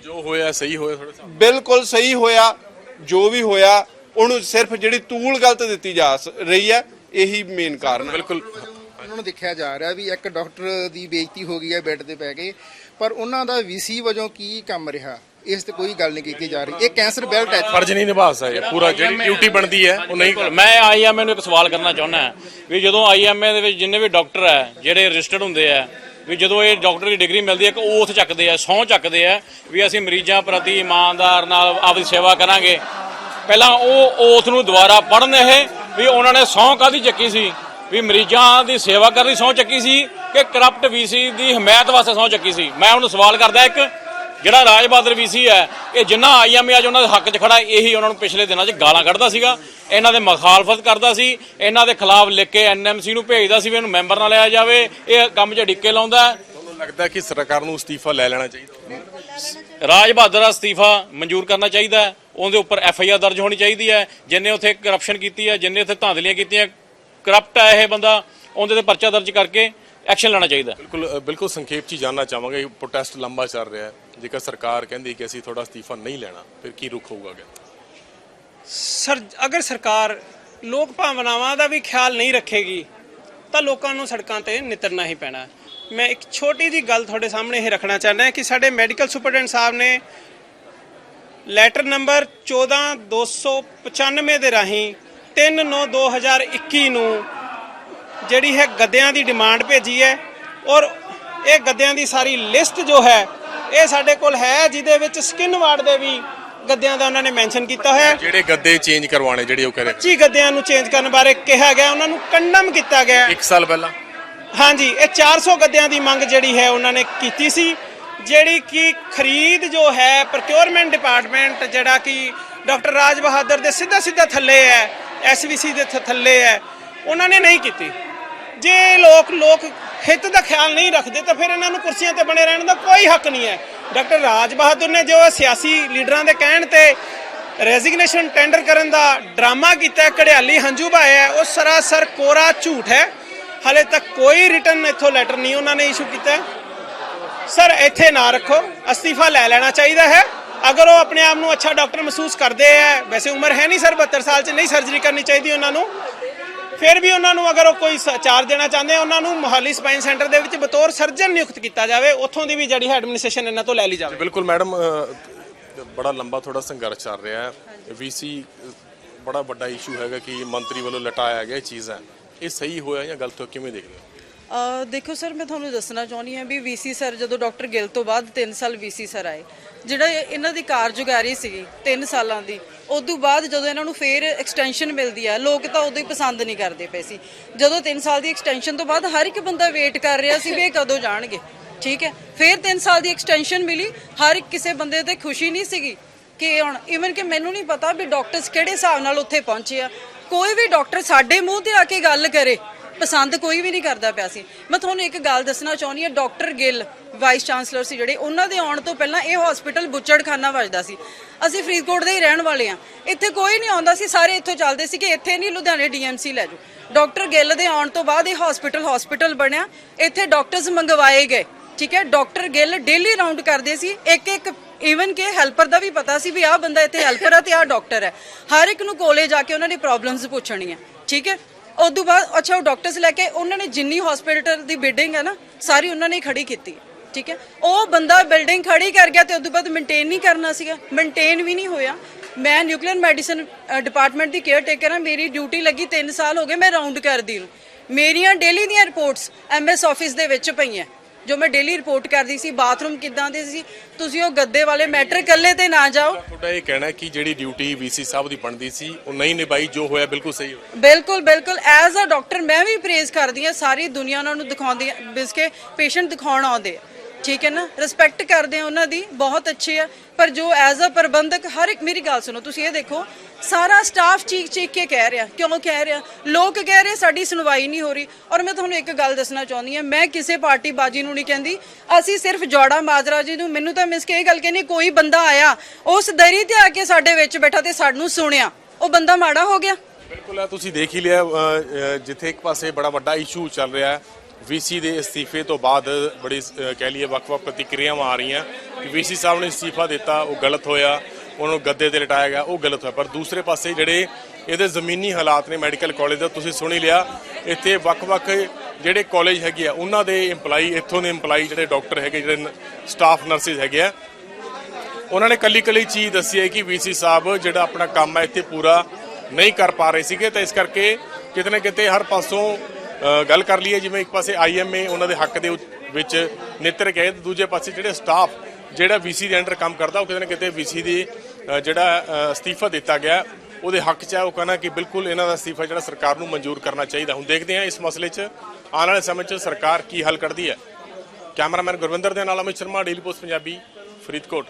ਜੋ ਹੋਇਆ ਸਹੀ ਹੋਇਆ? ਥੋੜਾ ਬਿਲਕੁਲ ਸਹੀ ਹੋਇਆ। ਜੋ ਵੀ ਹੋਇਆ ਉਹਨੂੰ ਸਿਰਫ ਜਿਹੜੀ ਤੂਲ ਗਲਤ ਦਿੱਤੀ ਜਾ ਰਹੀ ਹੈ, ਇਹੀ ਮੇਨ ਕਾਰਨ ਹੈ। ਬਿਲਕੁਲ ਉਹਨਾਂ ਨੂੰ ਦੇਖਿਆ ਜਾ ਰਿਹਾ ਵੀ ਇੱਕ ਡਾਕਟਰ ਦੀ ਬੇਇੱਜ਼ਤੀ ਹੋ ਗਈ ਹੈ ਬੈੱਡ ਤੇ ਪੈ ਕੇ, ਪਰ ਉਹਨਾਂ ਦਾ ਵੀਸੀ ਵਜੋਂ ਕੀ ਕੰਮ ਰਿਹਾ ਇਸ ਤੇ ਕੋਈ ਗੱਲ ਨਹੀਂ ਕੀਤੀ ਜਾ ਰਹੀ। ਇਹ ਕੈਂਸਰ ਬੈਲਟ ਹੈ, ਫਰਜ਼ ਨਹੀਂ ਨਿਭਾ ਸਕਦੇ, ਪੂਰਾ ਜਿਹੜੀ ਡਿਊਟੀ ਬਣਦੀ ਹੈ ਉਹ ਨਹੀਂ। ਮੈਂ ਆਈਐਮਏ ਨੂੰ ਇੱਕ ਸਵਾਲ ਕਰਨਾ ਚਾਹੁੰਦਾ ਵੀ ਜਦੋਂ ਆਈਐਮਏ ਦੇ ਵਿੱਚ ਜਿੰਨੇ ਵੀ ਡਾਕਟਰ ਹੈ ਜਿਹੜੇ ਰਜਿਸਟਰਡ ਹੁੰਦੇ ਆ, ਵੀ ਜਦੋਂ ਇਹ ਡਾਕਟਰ ਦੀ ਡਿਗਰੀ ਮਿਲਦੀ ਹੈ ਕਿ ਓਥ ਚੱਕਦੇ ਆ, ਸਹੁੰ ਚੱਕਦੇ ਆ ਵੀ ਅਸੀਂ ਮਰੀਜ਼ਾਂ ਪ੍ਰਤੀ ਇਮਾਨਦਾਰ ਨਾਲ ਆਪਦੀ ਸੇਵਾ ਕਰਾਂਗੇ, ਪਹਿਲਾਂ ਉਹ ਓਥ ਨੂੰ ਦੁਬਾਰਾ ਪੜ੍ਹਨ ਇਹ ਵੀ ਉਹਨਾਂ ਨੇ ਸਹੁੰ ਕਾਹਦੀ ਚੱਕੀ ਸੀ, ਵੀ ਮਰੀਜ਼ਾਂ ਦੀ ਸੇਵਾ ਕਰਨ ਦੀ ਸਹੁੰ ਚੱਕੀ ਸੀ ਕਿ ਕਰਪਟ ਵੀਸੀ ਦੀ ਹਮਾਇਤ ਵਾਸਤੇ ਸਹੁੰ ਚੱਕੀ ਸੀ। ਮੈਂ ਉਹਨੂੰ ਸਵਾਲ ਕਰਦਾ, ਇੱਕ ਜਿਹੜਾ ਰਾਜ ਬਹਾਦਰ ਵੀਸੀ ਹੈ, ਇਹ ਜਿੰਨਾ ਆਈਐਮਏ ਅੱਜ ਉਹਨਾਂ ਦੇ ਹੱਕ 'ਚ ਖੜਾ, ਇਹੀ ਉਹਨਾਂ ਨੂੰ ਪਿਛਲੇ ਦਿਨਾਂ 'ਚ ਗਾਲਾਂ ਕੱਢਦਾ ਸੀਗਾ, ਇਹਨਾਂ ਦੇ ਮੁਖਾਲਫਤ ਕਰਦਾ ਸੀ, ਇਹਨਾਂ ਦੇ ਖਿਲਾਫ ਲਿਖ ਕੇ ਐਨਐਮਸੀ ਨੂੰ ਭੇਜਦਾ ਸੀ ਵੀ ਇਹਨੂੰ ਮੈਂਬਰ ਨਾ ਲਿਆ ਜਾਵੇ, ਇਹ ਕੰਮ 'ਚ ਡਿੱਕੇ ਲਾਉਂਦਾ। ਤੁਹਾਨੂੰ ਲੱਗਦਾ ਕਿ ਸਰਕਾਰ ਨੂੰ ਅਸਤੀਫਾ ਲੈ ਲੈਣਾ ਚਾਹੀਦਾ? ਰਾਜ ਬਹਾਦਰ ਦਾ ਅਸਤੀਫਾ ਮਨਜ਼ੂਰ ਕਰਨਾ ਚਾਹੀਦਾ ਹੈ, ਉਹਦੇ ਉੱਪਰ ਐਫਆਈਆਰ ਦਰਜ ਹੋਣੀ ਚਾਹੀਦੀ ਹੈ। ਜਿੰਨੇ ਉੱਥੇ ਕਰਪਸ਼ਨ ਕੀਤੀ ਹੈ, ਜਿੰਨੇ ਉੱਥੇ ਧਾਂਦਲੀਆਂ ਕੀਤੀਆਂ, ਕਰਪਟ ਹੈ ਇਹ ਬੰਦਾ, ਉਹਦੇ ਤੇ ਪਰਚਾ ਦਰਜ ਕਰਕੇ ਐਕਸ਼ਨ ਲੈਣਾ ਚਾਹੀਦਾ। ਬਿਲਕੁਲ ਸੰਖੇਪ 'ਚ ਹੀ ਜਾਨਣਾ ਚਾਹਾਂਗੇ। ਪ੍ਰੋਟੈਸਟ ਲੰਬਾ ਚੱਲ ਰਿਹਾ ਹੈ, ਜੇਕਰ ਸਰਕਾਰ ਕਹਿੰਦੀ ਕਿ ਅਸੀਂ ਤੁਹਾਡਾ ਅਸਤੀਫਾ ਨਹੀਂ ਲੈਣਾ, ਫਿਰ ਕੀ ਰੁਖ ਹੋਊਗਾ ਅੱਗੇ? ਸਰ, ਅਗਰ ਸਰਕਾਰ ਲੋਕ ਭਾਵਨਾਵਾਂ ਦਾ ਵੀ ਖਿਆਲ ਨਹੀਂ ਰੱਖੇਗੀ ਤਾਂ ਲੋਕਾਂ ਨੂੰ ਸੜਕਾਂ ਤੇ ਨਿਤਰਨਾ ਹੀ ਪੈਣਾ। ਮੈਂ ਇੱਕ ਛੋਟੀ ਜੀ ਗੱਲ ਤੁਹਾਡੇ ਸਾਹਮਣੇ ਇਹ ਰੱਖਣਾ ਚਾਹੁੰਦਾ ਕਿ ਸਾਡੇ ਮੈਡੀਕਲ ਸੁਪਰਡੈਂਟ ਸਾਹਿਬ ਨੇ ਲੈਟਰ ਨੰਬਰ 14295 ਦੇ ਰਾਹੀਂ 3/9/2021 ਨੂੰ ਜਿਹੜੀ ਹੈ ਗੱਦਿਆਂ ਦੀ ਡਿਮਾਂਡ ਭੇਜੀ ਹੈ, ਔਰ ਇਹ ਗੱਦਿਆਂ ਦੀ ਸਾਰੀ ਲਿਸਟ ਜੋ ਹੈ ਇਹ ਸਾਡੇ ਕੋਲ ਹੈ, ਜਿਹਦੇ ਵਿੱਚ ਸਕਿਨ ਵਾਰਡ ਦੇ ਵੀ ਗੱਦਿਆਂ ਦਾ ਉਹਨਾਂ ਨੇ ਮੈਂਸ਼ਨ ਕੀਤਾ ਹੋਇਆ ਹੈ। ਜਿਹੜੇ ਗੱਦੇ ਚੇਂਜ ਕਰਵਾਣੇ, ਜਿਹੜੇ ਉਹ ਕਰੇ 25 ਗੱਦਿਆਂ ਨੂੰ ਚੇਂਜ ਕਰਨ ਬਾਰੇ ਕਿਹਾ ਗਿਆ, ਉਹਨਾਂ ਨੂੰ ਕੰਡਮ ਕੀਤਾ ਗਿਆ 1 ਸਾਲ ਪਹਿਲਾਂ। ਹਾਂਜੀ, ਇਹ 400 ਗੱਦਿਆਂ ਦੀ ਮੰਗ ਜਿਹੜੀ ਹੈ ਉਹਨਾਂ ਨੇ ਕੀਤੀ ਸੀ, ਜਿਹੜੀ ਕਿ ਖਰੀਦ ਜੋ ਹੈ ਪ੍ਰੋਕਿਉਰਮੈਂਟ ਡਿਪਾਰਟਮੈਂਟ ਜਿਹੜਾ ਕਿ ਡਾਕਟਰ ਰਾਜ ਬਹਾਦਰ ਦੇ ਸਿੱਧਾ ਥੱਲੇ ਹੈ, ਐਸਵੀਸੀ ਦੇ ਥੱਲੇ ਹੈ, ਉਹਨਾਂ ਨੇ ਨਹੀਂ ਕੀਤੀ। ਜੇ ਲੋਕ ਹਿੱਤ ਦਾ ਖਿਆਲ ਨਹੀਂ ਰੱਖਦੇ ਤਾਂ ਫਿਰ ਇਹਨਾਂ ਨੂੰ ਕੁਰਸੀਆਂ ਤੇ ਬਣੇ ਰਹਿਣ ਦਾ ਕੋਈ ਹੱਕ ਨਹੀਂ ਹੈ। ਡਾਕਟਰ ਰਾਜ ਬਹਾਦਰ ਨੇ ਜੋ ਸਿਆਸੀ ਲੀਡਰਾਂ ਦੇ ਕਹਿਣ ਤੇ ਰੈਜ਼ਿਗਨੇਸ਼ਨ ਟੈਂਡਰ ਕਰਨ ਦਾ ਡਰਾਮਾ ਕੀਤਾ, ਘੜਿਆਲੀ ਹੰਝੂ ਬਹਾਏ ਹੈ, ਉਹ ਸਰਾਸਰ ਕੋਰਾ ਝੂਠ ਹੈ। ਹਾਲੇ ਤੱਕ ਕੋਈ ਰਿਟਨ ਇੱਥੋਂ ਲੈਟਰ ਨਹੀਂ ਉਹਨਾਂ ਨੇ ਇਸ਼ੂ ਕੀਤਾ। ਸਰ, ਇੱਥੇ ਨਾ ਰੱਖੋ, ਅਸਤੀਫਾ ਲੈ ਲੈਣਾ ਚਾਹੀਦਾ ਹੈ। ਅਗਰ ਉਹ ਆਪਣੇ ਆਪ ਨੂੰ ਅੱਛਾ ਡਾਕਟਰ ਮਹਿਸੂਸ ਕਰਦੇ ਹੈ, ਵੈਸੇ ਉਮਰ ਹੈ ਨਹੀਂ ਸਰ 72 ਸਾਲ 'ਚ, ਨਹੀਂ ਸਰਜਰੀ ਕਰਨੀ ਚਾਹੀਦੀ ਉਹਨਾਂ ਨੂੰ, ਫਿਰ ਵੀ ਉਹਨਾਂ ਨੂੰ ਅਗਰ ਉਹ ਕੋਈ ਚਾਰਜ ਦੇਣਾ ਚਾਹੁੰਦੇ, ਉਹਨਾਂ ਨੂੰ ਮੋਹਾਲੀ ਸਪਾਈਨ ਸੈਂਟਰ ਦੇ ਵਿੱਚ ਬਤੌਰ ਸਰਜਨ ਨਿਯੁਕਤ ਕੀਤਾ ਜਾਵੇ, ਉੱਥੋਂ ਦੀ ਵੀ ਜਿਹੜੀ ਹੈ ਐਡਮਿਨਿਸਟ੍ਰੇਸ਼ਨ ਇਹਨਾਂ ਤੋਂ ਲੈ ਲਈ ਜਾਵੇ। ਬਿਲਕੁਲ ਮੈਡਮ, ਬੜਾ ਲੰਬਾ ਥੋੜਾ ਸੰਘਰਸ਼ ਚੱਲ ਰਿਹਾ ਹੈ। ਵੀਸੀ ਬੜਾ ਵੱਡਾ ਇਸ਼ੂ ਹੈਗਾ ਕਿ ਮੰਤਰੀ ਵੱਲੋਂ ਲਟਾਇਆ ਗਿਆ ਚੀਜ਼ ਹੈ, ਇਹ ਸਹੀ ਹੋਇਆ ਜਾਂ ਗਲਤ ਹੋਇਆ, ਕਿਵੇਂ ਦੇਖਦੇ ਹੋ? ਦੇਖੋ ਸਰ, ਮੈਂ ਤੁਹਾਨੂੰ ਦੱਸਣਾ ਚਾਹੁੰਦੀ ਹਾਂ ਵੀ ਵੀਸੀ ਸਰ ਜਦੋਂ ਡਾਕਟਰ ਗਿੱਲ ਤੋਂ ਬਾਅਦ 3 ਸਾਲ ਵੀਸੀ ਸਰ ਆਏ, ਜਿਹੜਾ ਇਹਨਾਂ ਦੀ ਕਾਰਜਕਾਰੀ ਸੀਗੀ 3 ਸਾਲਾਂ ਦੀ, ਉਦੋਂ ਬਾਅਦ ਜਦੋਂ ਇਹਨਾਂ ਨੂੰ ਫੇਰ ਐਕਸਟੈਂਸ਼ਨ ਮਿਲਦੀ ਆ, ਲੋਕ ਤਾਂ ਉਦੋਂ ਹੀ ਪਸੰਦ ਨਹੀਂ ਕਰਦੇ ਪਏ ਸੀ। ਜਦੋਂ 3 ਸਾਲ ਦੀ ਐਕਸਟੈਂਸ਼ਨ ਤੋਂ ਬਾਅਦ ਹਰ ਇੱਕ ਬੰਦਾ ਵੇਟ ਕਰ ਰਿਹਾ ਸੀ ਵੀ ਇਹ ਕਦੋਂ ਜਾਣਗੇ, ਠੀਕ ਹੈ। ਫਿਰ 3 ਸਾਲ ਦੀ ਐਕਸਟੈਂਸ਼ਨ ਮਿਲੀ, ਹਰ ਇੱਕ ਕਿਸੇ ਬੰਦੇ ਤੇ ਖੁਸ਼ੀ ਨਹੀਂ ਸੀਗੀ ਕਿ ਹੁਣ ਈਵਨ ਕਿ ਮੈਨੂੰ ਨਹੀਂ ਪਤਾ ਵੀ ਡਾਕਟਰਸ ਕਿਹੜੇ ਹਿਸਾਬ ਨਾਲ ਉੱਥੇ ਪਹੁੰਚੇ ਆ। ਕੋਈ ਵੀ ਡਾਕਟਰ ਸਾਡੇ ਮੂੰਹ ਤੇ ਆ ਕੇ ਗੱਲ ਕਰੇ, ਪਸੰਦ ਕੋਈ ਵੀ ਨਹੀਂ ਕਰਦਾ ਪਿਆ ਸੀ। ਮੈਂ ਤੁਹਾਨੂੰ ਇੱਕ ਗੱਲ ਦੱਸਣਾ ਚਾਹੁੰਦੀ ਹਾਂ, ਡਾਕਟਰ ਗਿੱਲ ਵਾਈਸ ਚਾਂਸਲਰ ਸੀ ਜਿਹੜੇ, ਉਹਨਾਂ ਦੇ ਆਉਣ ਤੋਂ ਪਹਿਲਾਂ ਇਹ ਹਸਪੀਟਲ ਬੁੱਚੜਖਾਨਾ ਵੱਜਦਾ ਸੀ। ਅਸੀਂ ਫਰੀਦਕੋਟ ਦੇ ਹੀ ਰਹਿਣ ਵਾਲੇ ਆ, ਇੱਥੇ ਕੋਈ ਨਹੀਂ ਆਉਂਦਾ ਸੀ, ਸਾਰੇ ਇੱਥੋਂ ਚੱਲਦੇ ਸੀ ਕਿ ਇੱਥੇ ਨਹੀਂ ਲੁਧਿਆਣੇ ਡੀਐਮਸੀ ਲੈ ਜਾਓ। ਡਾਕਟਰ ਗਿੱਲ ਦੇ ਆਉਣ ਤੋਂ ਬਾਅਦ ਇਹ ਹਸਪੀਟਲ ਬਣਿਆ, ਇੱਥੇ ਡਾਕਟਰਸ ਮੰਗਵਾਏ ਗਏ, ਠੀਕ ਹੈ। ਡਾਕਟਰ ਗਿੱਲ ਡੇਲੀ ਰਾਉਂਡ ਕਰਦੇ ਸੀ, ਇੱਕ ਈਵਨ ਕਿ ਹੈਲਪਰ ਦਾ ਵੀ ਪਤਾ ਸੀ ਵੀ ਆਹ ਬੰਦਾ ਇੱਥੇ ਹੈਲਪਰ ਆ ਤੇ ਆਹ ਡਾਕਟਰ ਹੈ। ਹਰ ਇੱਕ ਨੂੰ ਕੋਲੇ ਜਾ ਕੇ ਉਹਨਾਂ ਦੀ ਪ੍ਰੋਬਲਮਸ ਪੁੱਛਣੀਆਂ, ਠੀਕ ਹੈ। ਉਦੋਂ ਬਾਅਦ ਅੱਛਾ ਉਹ ਡਾਕਟਰਸ ਲੈ ਕੇ ਉਹਨਾਂ ਨੇ ਜਿੰਨੀ ਹਸਪੀਟਲ ਦੀ ਬਿਲਡਿੰਗ ਹੈ ਨਾ, ਸਾਰੀ ਉਹਨਾਂ ਨੇ ਖੜੀ ਕੀਤੀ, ਠੀਕ ਹੈ। ਉਹ ਬੰਦਾ ਬਿਲਡਿੰਗ ਖੜੀ ਕਰ ਗਿਆ ਤੇ ਉਦੋਂ ਬਾਅਦ ਮੇਨਟੇਨ ਨਹੀਂ ਕਰਨਾ ਸੀਗਾ, ਮੇਨਟੇਨ ਵੀ ਨਹੀਂ ਹੋਇਆ। ਮੈਂ ਨਿਊਕਲੀਅਰ ਮੈਡੀਸਨ ਡਿਪਾਰਟਮੈਂਟ ਦੀ ਕੇਅਰ ਟੇਕਰ ਹਾਂ, ਮੇਰੀ ਡਿਊਟੀ ਲੱਗੀ 3 ਸਾਲ ਹੋ ਗਏ ਮੈਂ ਰਾਉਂਡ ਕਰਦੀ ਨੂੰ। ਮੇਰੀਆਂ ਡੇਲੀ ਦੀਆਂ ਰਿਪੋਰਟਸ ਐਮਐਸ ਆਫਿਸ ਦੇ ਵਿੱਚ ਪਈਆਂ, ਜੋ ਮੈਂ ਡੇਲੀ ਰਿਪੋਰਟ ਕਰਦੀ ਸੀ, ਬਾਥਰੂਮ ਕਿੱਦਾਂ ਦੇ ਸੀ। ਤੁਸੀਂ ਉਹ ਗੱਦੇ ਵਾਲੇ ਮੈਟਰ ਇਕੱਲੇ ਤੇ ਨਾ ਜਾਓ। ਤੁਹਾਡਾ ਇਹ ਕਹਿਣਾ ਹੈ ਕਿ ਜਿਹੜੀ ਡਿਊਟੀ ਵੀਸੀ ਸਾਹਿਬ ਦੀ ਬਣਦੀ ਸੀ ਉਹ ਨਹੀਂ ਨਿਭਾਈ, ਜੋ ਹੋਇਆ ਬਿਲਕੁਲ ਸਹੀ ਹੋਇਆ? ਬਿਲਕੁਲ ਐਜ਼ ਅ ਡਾਕਟਰ ਮੈਂ ਵੀ ਪ੍ਰੇਜ਼ ਕਰਦੀ ਹਾਂ, ਸਾਰੀ ਦੁਨੀਆ ਉਹਨਾਂ ਨੂੰ ਦਿਖਾਉਂਦੀ ਹੈ, ਬਿਸਕੇ ਪੇਸ਼ੈਂਟ ਦਿਖਾਉਣ ਆਉਂਦੇ, ਠੀਕ ਹੈ ਨਾ, ਰਿਸਪੈਕਟ ਕਰਦੇ ਆ ਉਹਨਾਂ ਦੀ, ਬਹੁਤ ਅੱਛੇ ਆ। ਪਰ ਜੋ ਐਜ਼ ਅ ਪ੍ਰਬੰਧਕ ਹਰ ਇੱਕ, ਮੇਰੀ ਗੱਲ ਸੁਣੋ, ਤੁਸੀਂ ਇਹ ਦੇਖੋ ਸਾਰਾ ਸਟਾਫ ਚੀਕ ਕੇ ਕਹਿ ਰਿਹਾ, ਕਿਉਂ ਕਹਿ ਰਿਹਾ? ਲੋਕ ਕਹਿ ਰਹੇ ਸਾਡੀ ਸੁਣਵਾਈ ਨਹੀਂ ਹੋ ਰਹੀ। ਔਰ ਮੈਂ ਤੁਹਾਨੂੰ ਇੱਕ ਗੱਲ ਦੱਸਣਾ ਚਾਹੁੰਦੀ ਹਾਂ, ਮੈਂ ਕਿਸੇ ਪਾਰਟੀ ਬਾਜੀ ਨੂੰ ਨਹੀਂ ਕਹਿੰਦੀ, ਅਸੀਂ ਸਿਰਫ ਜੋੜਾ ਮਾਜਰਾ ਜੀ ਨੂੰ, ਮੈਨੂੰ ਤਾਂ ਮਿਸ ਕੇ ਇਹ ਗੱਲ ਕਹਿੰਦੀ, ਕੋਈ ਬੰਦਾ ਆਇਆ ਉਸ ਦਰੀ ਤੇ ਆ ਕੇ ਸਾਡੇ ਵਿੱਚ ਬੈਠਾ ਤੇ ਸਾਨੂੰ ਸੁਣਿਆ, ਉਹ ਬੰਦਾ ਮਾੜਾ ਹੋ ਗਿਆ। ਬਿਲਕੁਲ ਹੈ, ਤੁਸੀਂ ਦੇਖ ਹੀ ਲਿਆ, ਜਿੱਥੇ ਇੱਕ ਪਾਸੇ ਬੜਾ ਵੱਡਾ ਇਸ਼ੂ ਚੱਲ ਰਿਹਾ ਹੈ ਵੀਸੀ ਦੇ ਅਸਤੀਫੇ ਤੋਂ ਬਾਅਦ, ਬੜੀ ਕਹਿ ਲਈਏ ਵੱਖ-ਵੱਖ ਪ੍ਰਤੀਕਿਰਿਆਵਾਂ ਆ ਰਹੀਆਂ ਕਿ ਵੀਸੀ ਸਾਹਿਬ ਨੇ ਅਸਤੀਫਾ ਦਿੱਤਾ, ਉਹ ਗਲਤ ਹੋਇਆ, ਉਹਨੂੰ ਗੱਦੇ ਤੇ ਲਿਟਾਇਆ ਗਿਆ, ਉਹ ਗਲਤ ਹੋਇਆ। ਪਰ ਦੂਸਰੇ ਪਾਸੇ ਜਿਹੜੇ ਇਹਦੇ ਜ਼ਮੀਨੀ ਹਾਲਾਤ ਨੇ ਮੈਡੀਕਲ ਕਾਲਜ ਦਾ, ਤੁਸੀਂ ਸੁਣ ਹੀ ਲਿਆ, ਇੱਥੇ ਵੱਖ-ਵੱਖ ਜਿਹੜੇ ਕਾਲਜ ਹੈਗੇ ਆ ਉਹਨਾਂ ਦੇ EMPLOYE, ਇੱਥੋਂ ਦੇ EMPLOYE ਜਿਹੜੇ ਡਾਕਟਰ ਹੈਗੇ, ਜਿਹੜੇ ਸਟਾਫ ਨਰਸਿਸ ਹੈਗੇ ਆ, ਉਹਨਾਂ ਨੇ ਕੱਲੀ ਚੀਜ਼ ਦੱਸੀ ਹੈ ਕਿ ਵੀਸੀ ਸਾਹਿਬ ਜਿਹੜਾ ਆਪਣਾ ਕੰਮ ਹੈ ਇੱਥੇ ਪੂਰਾ ਨਹੀਂ ਕਰ ਪਾ ਰਹੇ ਸੀਗੇ। ਤਾਂ ਇਸ ਕਰਕੇ ਕਿਤੇ ਨਾ ਕਿਤੇ ਹਰ ਪਾਸੋਂ ਗੱਲ ਕਰ ਲਈਏ, ਜਿਵੇਂ ਇੱਕ ਪਾਸੇ IMA ਉਹਨਾਂ ਦੇ ਹੱਕ ਦੇ ਵਿੱਚ ਨਿੱਤਰ ਗਏ, ਤੇ ਦੂਜੇ ਪਾਸੇ ਜਿਹੜੇ ਸਟਾਫ ਜਿਹੜਾ ਵੀਸੀ ਦੇ ਅੰਡਰ ਕੰਮ ਕਰਦਾ, ਉਹ ਕਿਤੇ ਨਾ ਕਿਤੇ ਵੀਸੀ ਦੀ ਜਿਹੜਾ ਅਸਤੀਫਾ ਦਿੱਤਾ ਗਿਆ ਉਹਦੇ ਹੱਕ 'ਚ ਹੈ। ਉਹ ਕਹਿੰਦਾ ਕਿ ਬਿਲਕੁਲ ਇਹਨਾਂ ਦਾ ਅਸਤੀਫਾ ਜਿਹੜਾ ਸਰਕਾਰ ਨੂੰ ਮਨਜ਼ੂਰ ਕਰਨਾ ਚਾਹੀਦਾ। ਹੁਣ ਦੇਖਦੇ ਹਾਂ ਇਸ ਮਸਲੇ 'ਚ ਆਉਣ ਵਾਲੇ ਸਮੇਂ 'ਚ ਸਰਕਾਰ ਕੀ ਹੱਲ ਕੱਢਦੀ ਹੈ। ਕੈਮਰਾਮੈਨ ਗੁਰਵਿੰਦਰ ਦੇ ਨਾਲ ਅਮਿਤ ਸ਼ਰਮਾ, ਡੇਲੀ ਪੋਸਟ ਪੰਜਾਬੀ, ਫਰੀਦਕੋਟ।